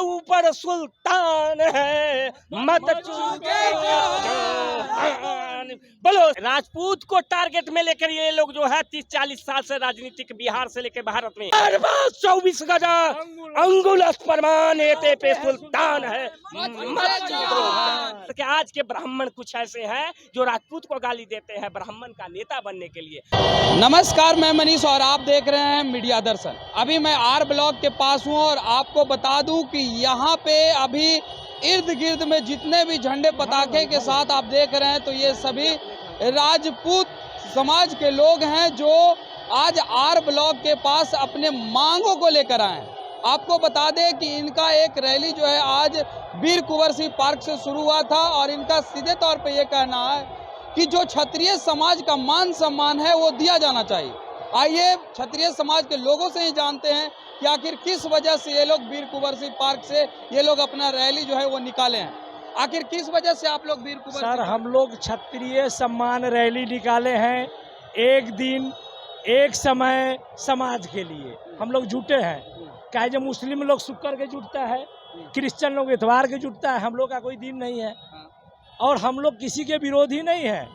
ऊपर सुल्तान है, मत चूके बोलो। राजपूत को टारगेट में लेकर ये लोग जो है 30-40 साल से राजनीतिक बिहार से लेकर भारत में 24 गजा अंगुल प्रमाण एते पे सुल्तान है, मत चूको। कि आज के ब्राह्मण कुछ ऐसे हैं जो राजपूत को गाली देते हैं ब्राह्मण का नेता बनने के लिए। नमस्कार, मैं मनीष और आप देख रहे हैं मीडिया दर्शन। अभी मैं आर ब्लॉक के पास हूं और आपको बता दूं कि यहां पे अभी इर्द गिर्द में जितने भी झंडे पताखे के साथ आप देख रहे हैं तो ये सभी राजपूत समाज के लोग हैं जो आज आर ब्लॉक के पास अपने मांगों को लेकर आए हैं। आपको बता दें कि इनका एक रैली जो है आज वीर कुंवर सिंह पार्क से शुरू हुआ था और इनका सीधे तौर पे ये कहना है कि जो क्षत्रिय समाज का मान सम्मान है वो दिया जाना चाहिए। आइए क्षत्रिय समाज के लोगों से ही जानते हैं कि आखिर किस वजह से ये लोग वीर कुंवर सिंह पार्क से ये लोग अपना रैली जो है वो निकाले हैं। आखिर किस वजह से आप लोग वीर कुंवर सर, हम लोग क्षत्रिय सम्मान रैली निकाले हैं। एक दिन एक समय समाज के लिए हम लोग जुटे हैं। क्या जो मुस्लिम लोग शुक्र के जुटता है, क्रिश्चियन लोग इतवार के जुटता है, हम लोग का कोई दिन नहीं है। और हम लोग किसी के विरोधी नहीं है,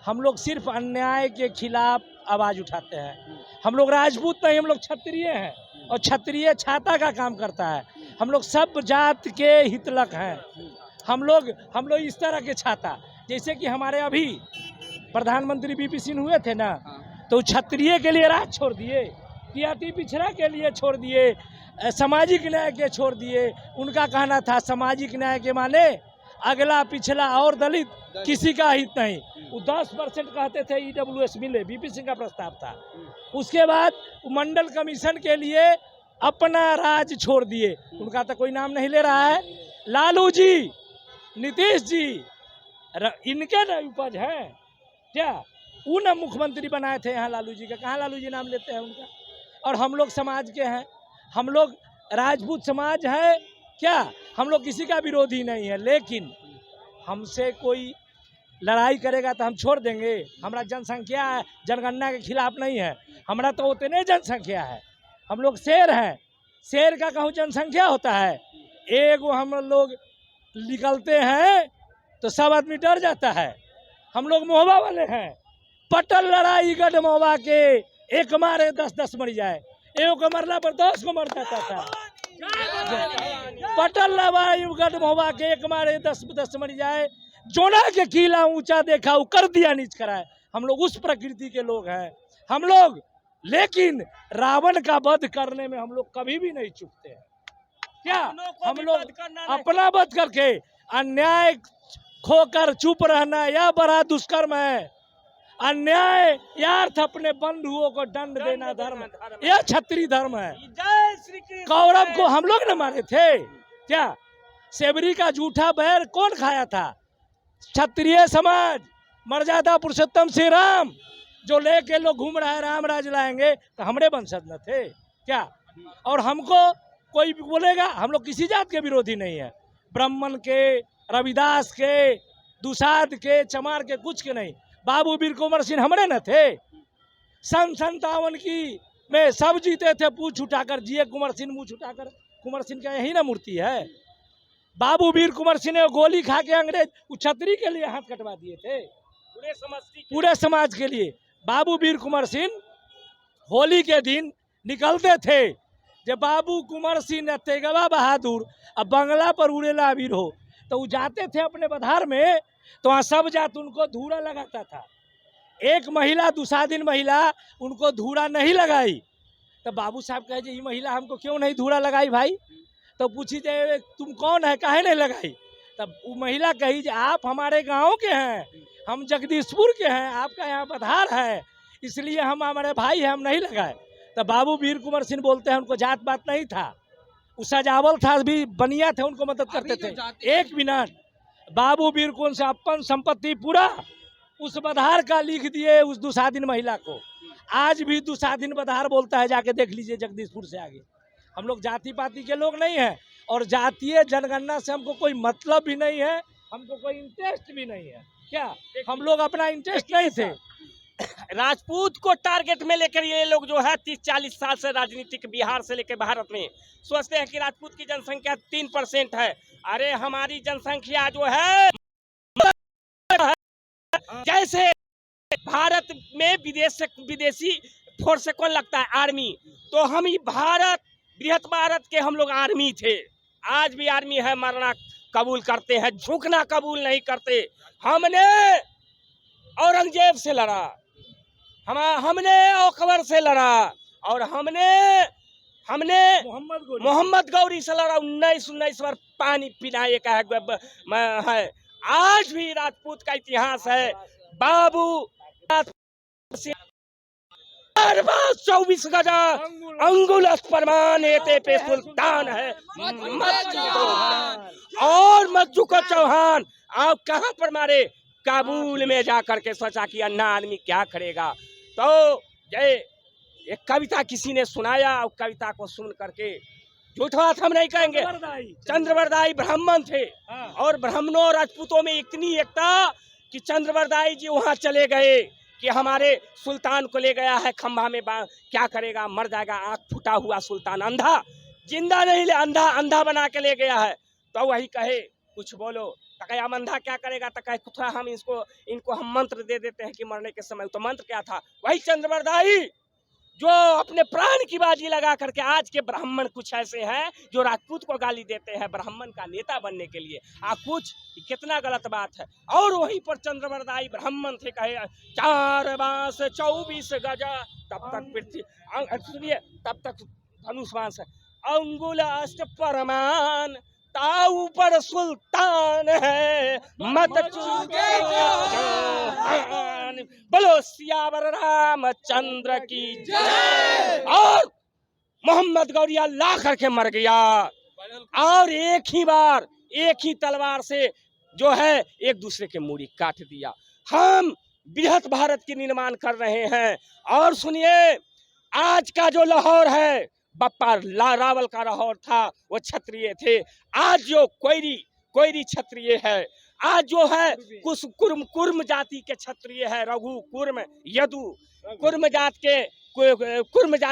हम लोग सिर्फ अन्याय के खिलाफ आवाज उठाते हैं। हम लोग राजपूत नहीं, हम लोग क्षत्रिय हैं और क्षत्रिय छाता का काम करता है। हम लोग सब जात के हितलक हैं। हम लोग इस तरह के छाता, जैसे कि हमारे अभी प्रधानमंत्री बीपी सिंह हुए थे ना, तो क्षत्रिय के लिए राज छोड़ दिए, कि अति पिछड़ा के लिए छोड़ दिए, सामाजिक न्याय के छोड़ दिए। उनका कहना था सामाजिक न्याय के माने अगला पिछला और दलित किसी का हित नहीं। वो 10% कहते थे EWS मिले, बीपी सिंह का प्रस्ताव था। उसके बाद मंडल कमीशन के लिए अपना राज छोड़ दिए, उनका तो कोई नाम नहीं ले रहा है। लालू जी, नीतीश जी, इनके न उपज है क्या? वो न मुख्यमंत्री बनाए थे यहाँ लालू जी का, कहाँ लालू जी नाम लेते हैं उनका। और हम लोग समाज के हैं, हम लोग राजपूत समाज है क्या? हम लोग किसी का विरोधी नहीं है, लेकिन हमसे कोई लड़ाई करेगा तो हम छोड़ देंगे। हमारा जनसंख्या है, जनगणना के खिलाफ नहीं है, हमारा तो उतने जनसंख्या है। हम लोग शेर हैं, शेर का कहूँ जनसंख्या होता है। एक हम लोग निकलते हैं तो सब आदमी डर जाता है। हम लोग मोहबा वाले हैं। पटल लड़ाई गढ़ मोहबा के, एक मारे 10-10 मर जाए, एक को मरला पर 10 को मर जाता था। पटल लड़ाई गढ़ मोहबा के, एक मारे 10-10 मर जाए, जोना के किला ऊंचा देखा वो कर दिया नीच कराए। हम लोग उस प्रकृति के लोग हैं हम लोग। लेकिन रावण का वध करने में हम लोग कभी भी नहीं चूकते हैं। क्या हम लोग अपना वध करके अन्याय खोकर चुप रहना या बड़ा दुष्कर्म है। अन्याय यार्थ अपने बंधुओं को दंड देना धर्म, यह क्षत्रिय धर्म है। कौरव को हम लोग न मारे थे क्या? सेबरी का जूठा बैर कौन खाया था? क्षत्रिय समाज। मर्यादा पुरुषोत्तम श्री राम जो लेके लोग घूम रहा है राम राज लाएंगे, तो हमारे वंशज न थे क्या? और हमको कोई बोलेगा, हम लोग किसी जात के विरोधी नहीं है। ब्राह्मण के, रविदास के, दुसाध के, चमार के, कुछ के नहीं। बाबू वीर कुंवर सिंह हमारे न थे? 57 की में सब जीते थे पूछ उठाकर, जिए कुंवर सिंह मुँह उठाकर। कुंवर सिंह का यही ना मूर्ति है। बाबू वीर कुंवर सिंह ने गोली खा के अंग्रेज क्षत्रिय के लिए हाथ कटवा दिए थे, पूरे समाज के लिए। बाबू वीर कुंवर सिंह होली के दिन निकलते थे, जब बाबू कुंवर सिंह तेगवा बहादुर अब बंगला पर उड़ेला अबीर हो, तो वो जाते थे अपने बधार में, तो वहाँ सब जात उनको धूरा लगाता था। एक महिला, दुसादिन महिला उनको धूरा नहीं लगाई, तो बाबू साहब कहे ये महिला हमको क्यों नहीं धूरा लगाई भाई? तो पूछी जाए तुम कौन है, काहे नहीं लगाई? तब वो महिला कही आप हमारे गांव के हैं, हम जगदीशपुर के हैं, आपका यहाँ बधार है, इसलिए हम हमारे भाई हैं, हम नहीं लगाए। तब बाबू वीर कुंवर सिंह बोलते हैं उनको जात बात नहीं था, वो सजावल था, भी बनिया थे, उनको मदद करते थे। एक मिनट, बाबू वीर कुंवर से अपन संपत्ति पूरा उस बधार का लिख दिए उस दुसादिन महिला को। आज भी दुसादिन बधार बोलता है, जाके देख लीजिए जगदीशपुर से आगे। हम लोग जाति पाति के लोग नहीं हैं और जातीय जनगणना से हमको कोई मतलब भी नहीं है, हमको कोई इंटरेस्ट भी नहीं है क्या? हम लोग अपना इंटरेस्ट नहीं थे। राजपूत को टारगेट में लेकर ये लोग जो है 30-40 साल से राजनीतिक बिहार से लेकर भारत में सोचते हैं कि राजपूत की जनसंख्या 3% है। अरे हमारी जनसंख्या जो है जैसे भारत में विदेशी फोर्स से कौन लगता है, आर्मी, तो हम ही बृहत भारत के हम लोग आर्मी थे, आज भी आर्मी है, मरना कबूल करते हैं, झुकना कबूल नहीं करते। हमने औरंगजेब से लड़ा, हमने अकबर से लड़ा, और हमने मोहम्मद गौरी से लड़ा, 19 बार पानी पिलाए का है। आज भी राजपूत का इतिहास है। बाबू 24 गजा अंगुल प्रमाण एते पे सुल्तान है, और मज्जू को चौहान आप कहाँ पर मारे, काबुल में जाकर के सोचा कि अन्ना आदमी क्या करेगा। तो एक कविता किसी ने सुनाया, और कविता को सुन करके, झूठ बात हम नहीं कहेंगे, चंद्रवरदाई ब्राह्मण थे, और ब्राह्मणों और राजपूतों में इतनी एकता कि चंद्रवरदाई जी वहां चले गए कि हमारे सुल्तान को ले गया है खंभा में, क्या करेगा, मर जाएगा, आंख फूटा हुआ सुल्तान, अंधा, जिंदा नहीं ले, अंधा बना के ले गया है। तो वही कहे कुछ बोलो, तो कहे हम अंधा क्या करेगा, तो कहे थोड़ा हम इनको हम मंत्र दे देते हैं कि मरने के समय। तो मंत्र क्या था, वही चंद्रवरदाई जो अपने प्राण की बाजी लगा करके, आज के ब्राह्मण कुछ ऐसे हैं जो राजपूत को गाली देते हैं ब्राह्मण का नेता बनने के लिए, कुछ कितना गलत बात है। और वहीं पर चंद्रवरदाई ब्राह्मण थे, कहे 4 बांस 24 गजा, तब तक पृथ्वी, सुनिए, तब तक धनुष बांस, अंगुल अष्ट परमान, ताऊ पर सुल्तान है, मत चूके बोलो सियावर रामचंद्र की जय। और मोहम्मद गौरिया ला करके मर गया, और एक ही बार एक ही तलवार से जो है एक दूसरे के मूड़ी काट दिया। हम बृहत भारत की निर्माण कर रहे हैं। और सुनिए, आज का जो लाहौर है, बप्पा रावल का लाहौर था, वो क्षत्रिय थे। आज जो कोयरी क्षत्रिय है, आज जो है कुछ कुर्म जाति के क्षत्रिय है, रघु, कुर्म, यदु, कुर्म जात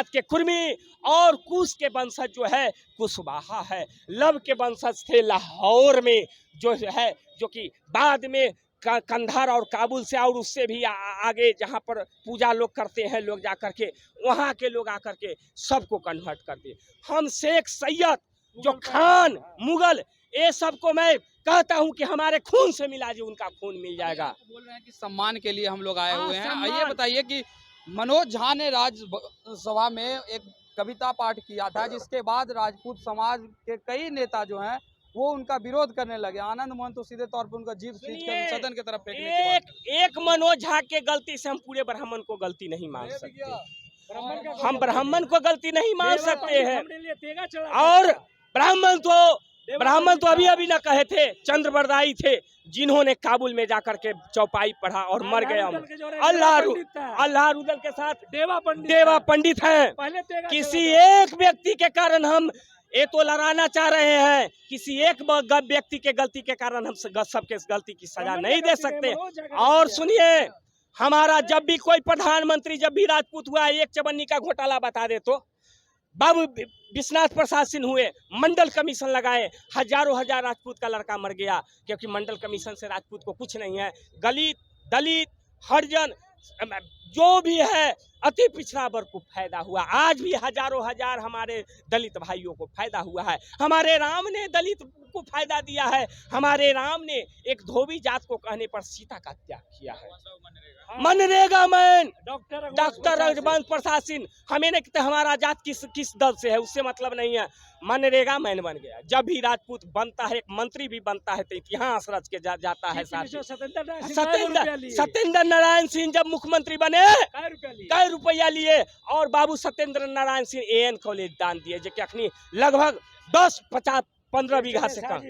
के कुर्मी, और कुश के वंशज जो है कुशवाहा है। लव के वंशज थे लाहौर में, जो है, जो कि बाद में कंधार और काबुल से, और उससे भी आगे जहाँ पर पूजा लोग करते हैं, लोग जा करके वहाँ के लोग आकर के सबको कन्वर्ट कर दिए। हम शेख सैयद, जो खान, मुगल, ये सबको मैं कहता हूँ कि हमारे खून से मिला जी, उनका खून मिल जाएगा। बोल रहे हैं कि सम्मान के लिए हम लोग आए हुए हैं। ये बताइए कि मनोज झा ने राज्यसभा में एक कविता पाठ किया था, जिसके बाद राजपूत समाज के कई नेता जो हैं वो उनका विरोध करने लगे। आनंद मोहन तो सीधे तौर पर उनका जीभ खींचकर सदन की तरफ फेंकने एक मनोज झा के गलती से हम पूरे ब्राह्मण को गलती नहीं मान सकते। हम ब्राह्मण को गलती नहीं मान सकते हैं। और ब्राह्मण तो अभी न कहे थे, चंद्रवरदाई थे जिन्होंने काबुल में जाकर के चौपाई पढ़ा और मर गया। अल्लाह रुदल के साथ देवा पंडित हैं। किसी एक व्यक्ति के कारण हम ये तो लड़ाना चाह रहे हैं, किसी एक व्यक्ति के गलती के कारण हम सबके गलती की सजा नहीं दे सकते। और सुनिए, हमारा जब भी कोई प्रधानमंत्री जब भी राजपूत हुआ, एक चवन्नी का घोटाला बता दे तो बाबू विश्वनाथ प्रसाद सिंह हुए, मंडल कमीशन लगाए, हजारों राजपूत का लड़का मर गया, क्योंकि मंडल कमीशन से राजपूत को कुछ नहीं है। दलित हरिजन जो भी है, अति पिछड़ा वर्ग को फायदा हुआ। आज भी हजारों हमारे दलित भाइयों को फायदा हुआ है। हमारे राम ने दलित को फायदा दिया है। हमारे राम ने एक धोबी जात को कहने पर सीता का त्याग किया है। मनरेगा मैन डॉक्टर रघुवंश प्रसाद सिंह, हमें नहीं कहते हमारा जात किस दल से है, उससे मतलब नहीं है, मनरेगा मैन बन गया। जब भी राजपूत बनता है, एक मंत्री भी बनता है, तो इतिहास रच के जाता है। सत्येंद्र नारायण सिंह जब मुख्यमंत्री बने, कई रुपया लिए, और बाबू सत्येंद्र नारायण सिंह AN कॉलेज दान दिए, जो कि अखनी लगभग 10-15 बीघा से कम।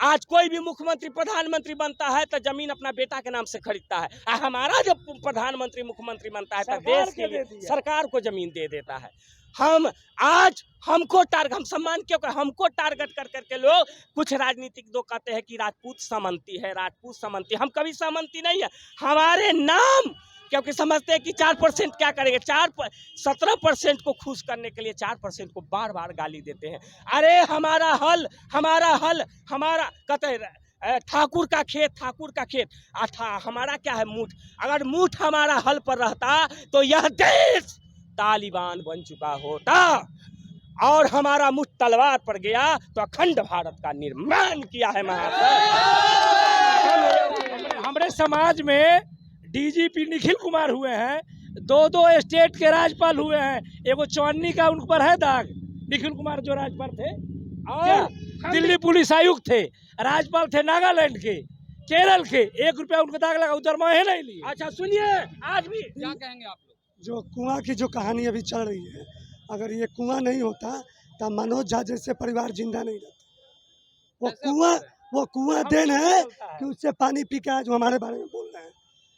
आज कोई भी मुख्यमंत्री प्रधानमंत्री बनता है तो जमीन अपना बेटा के नाम से खरीदता है। हमारा जब प्रधानमंत्री मुख्यमंत्री बनता है तो देश के लिए सरकार को जमीन दे देता है। हम सम्मान क्यों कर, हमको टारगेट कर करके लोग, कुछ राजनीतिक लोग कहते हैं कि राजपूत सामंती है, राजपूत सामंती। हम कभी सामंती नहीं है। हमारे नाम क्योंकि समझते हैं कि 4% क्या करेंगे। 17% को खुश करने के लिए 4% को बार बार गाली देते हैं। अरे हमारा हल हमारा कहते ठाकुर का खेत हमारा क्या है मुठ। अगर मुठ हमारा हल पर रहता तो यह देश तालिबान बन चुका होता, और हमारा मुठ तलवार पर गया तो अखंड भारत का निर्माण किया है महाशय। हमारे समाज में डीजीपी निखिल कुमार हुए हैं, 2 स्टेट के राज्यपाल हुए हैं। एगो चौन्नी का उन पर है दाग, निखिल कुमार जो राज्यपाल थे, और दिल्ली पुलिस आयुक्त थे, राज्यपाल थे नागालैंड के, केरल के। 1 रुपया उनको दाग लगा, उधर मैं नहीं लिए। अच्छा सुनिए, आज भी क्या कहेंगे आप लोग? जो कुआं की जो कहानी अभी चल रही है, अगर ये कुआं नहीं होता तो मनोज झा जैसे परिवार जिंदा नहीं रहता। वो कुआं देन है कि उससे पानी पी के आज हमारे बारे में बोल रहे हैं।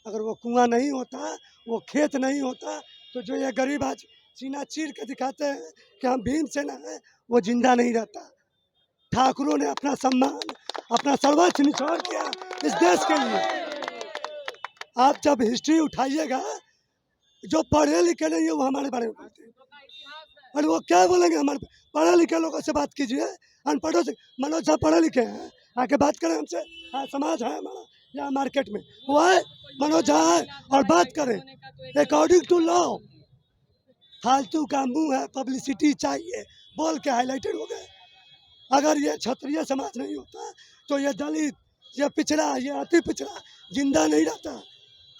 अगर वो कुआं नहीं होता, वो खेत नहीं होता, तो जो ये गरीब आज सीना चीर के दिखाते हैं कि हम भीमसेना है, वो जिंदा नहीं रहता। ठाकुरों ने अपना सम्मान, अपना सर्वस्व निछावर किया इस देश के लिए। आप जब हिस्ट्री उठाइएगा, जो पढ़े लिखे नहीं है वो हमारे बारे में बोलते हैं। और वो क्या बोलेंगे? हमारे पढ़े लिखे लोगों से बात कीजिए, अनपढ़ों से। मनोज साहब पढ़े लिखे हैं, आके बात करें हमसे। हाँ, समाज है हमारा यहाँ मार्केट में, वो है मनोज झा है, और बात करें अकॉर्डिंग टू लॉ। फालतू का मुंह है, पब्लिसिटी चाहिए, बोल के हाईलाइटेड हो गए। अगर ये क्षत्रिय समाज नहीं होता तो ये दलित, ये पिछड़ा, ये अति पिछड़ा जिंदा नहीं रहता।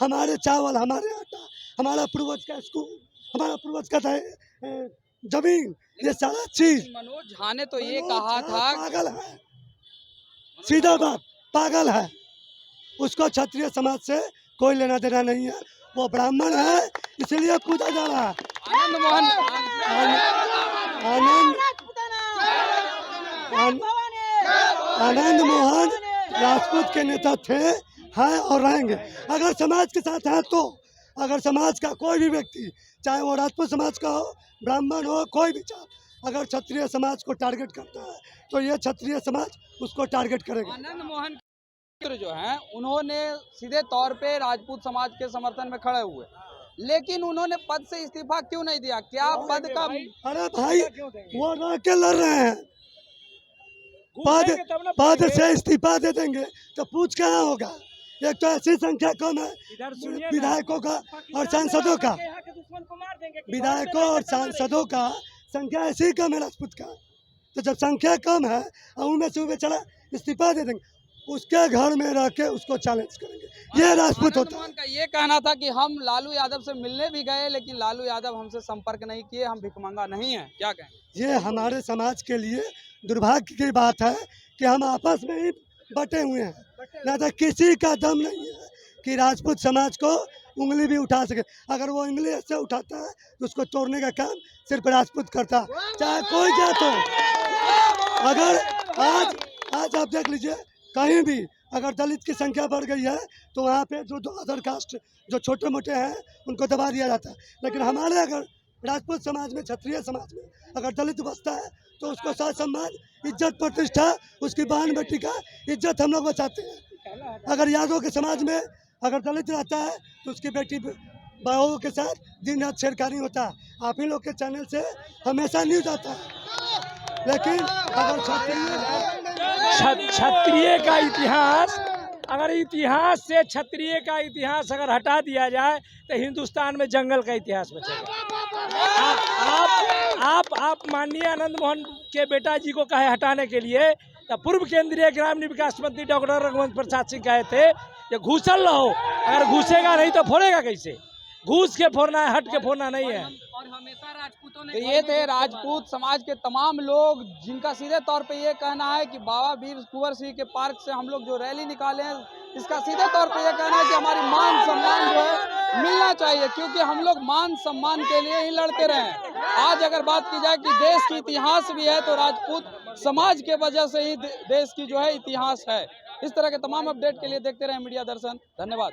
हमारे चावल, हमारे आटा, हमारा पूर्वज का स्कूल, हमारा पूर्वज का जमीन, ये सारा चीज। मनोज झा ने तो ये कहा था, पागल है, सीधा बात, पागल है। उसको क्षत्रिय समाज से कोई लेना देना नहीं है। वो ब्राह्मण है, इसलिए पूजा जा रहा है। आनंद मोहन राजपूत के नेता थे, हैं और रहेंगे। अगर समाज के साथ हैं तो, अगर समाज का कोई भी व्यक्ति, चाहे वो राजपूत समाज का हो, ब्राह्मण हो, कोई भी जात, अगर क्षत्रिय समाज को टारगेट करता है तो ये क्षत्रिय समाज उसको टारगेट करेगा। आनंद मोहन जो हैं, उन्होंने सीधे तौर पे राजपूत समाज के समर्थन में खड़े हुए, लेकिन उन्होंने पद से इस्तीफा क्यों नहीं दिया? क्या पद का? अरे भाई, वो रह के लड़ रहे हैं, पद से इस्तीफा दे देंगे तो पूछ कहाँ होगा? एक तो ऐसी संख्या कम है विधायकों का और सांसदों का, विधायकों और सांसदों का संख्या ऐसी कम है राजपूत का। तो जब संख्या कम है और उनमें से बेचारा इस्तीफा दे देंगे, उसके घर में रह के उसको चैलेंज करेंगे। ये राजपूत होता है। का ये कहना था कि हम लालू यादव से मिलने भी गए, लेकिन लालू यादव हमसे संपर्क नहीं किए, हम भिखमंगा नहीं है। क्या कहें? ये हमारे समाज के लिए दुर्भाग्य की बात है कि हम आपस में ही बटे हुए हैं। ना तो किसी का दम नहीं है कि राजपूत समाज को उंगली भी उठा सके। अगर वो उंगली ऐसे उठाता है तो उसको तोड़ने का काम सिर्फ राजपूत करता है, चाहे कोई जात हो। अगर आज आप देख लीजिए, कहीं भी अगर दलित की संख्या बढ़ गई है तो वहाँ पे जो अदर कास्ट, जो छोटे मोटे हैं, उनको दबा दिया जाता है। लेकिन हमारे अगर राजपूत समाज में, क्षत्रिय समाज में अगर दलित बसता है तो उसको साथ सम्मान, इज्जत, प्रतिष्ठा, उसकी बहन बेटी का इज्जत हम लोग बचाते हैं। अगर यादव के समाज में अगर दलित रहता है तो उसकी बेटी बहू के साथ दिन रात छेड़खानी होता है। आप ही लोग के चैनल से हमेशा न्यूज आता है। लेकिन अगर क्षत्रिय का इतिहास, अगर इतिहास से क्षत्रिय का इतिहास अगर हटा दिया जाए तो हिंदुस्तान में जंगल का इतिहास बचेगा। आप माननीय आनंद मोहन के बेटा जी को कहे हटाने के लिए, तो पूर्व केंद्रीय ग्रामीण विकास मंत्री डॉक्टर रघुवंश प्रसाद सिंह कहे थे ये घूसल रहो, अगर घुसेगा नहीं तो फोड़ेगा कैसे? घूस के फोड़ना है, हट के फोड़ना नहीं है। और हमेशा राजपूतों ने, ये थे राजपूत समाज के तमाम लोग, जिनका सीधे तौर पे ये कहना है कि बाबा वीर कुंवर सिंह के पार्क से हम लोग जो रैली निकाले हैं, इसका सीधे तौर पे ये कहना है कि हमारी मान सम्मान जो है मिलना चाहिए, क्योंकि हम लोग मान सम्मान के लिए ही लड़ते रहे। आज अगर बात की जाए कि देश की इतिहास भी है तो राजपूत समाज के वजह से ही देश की जो है इतिहास है। इस तरह के तमाम अपडेट के लिए देखते रहे मीडिया दर्शन। धन्यवाद।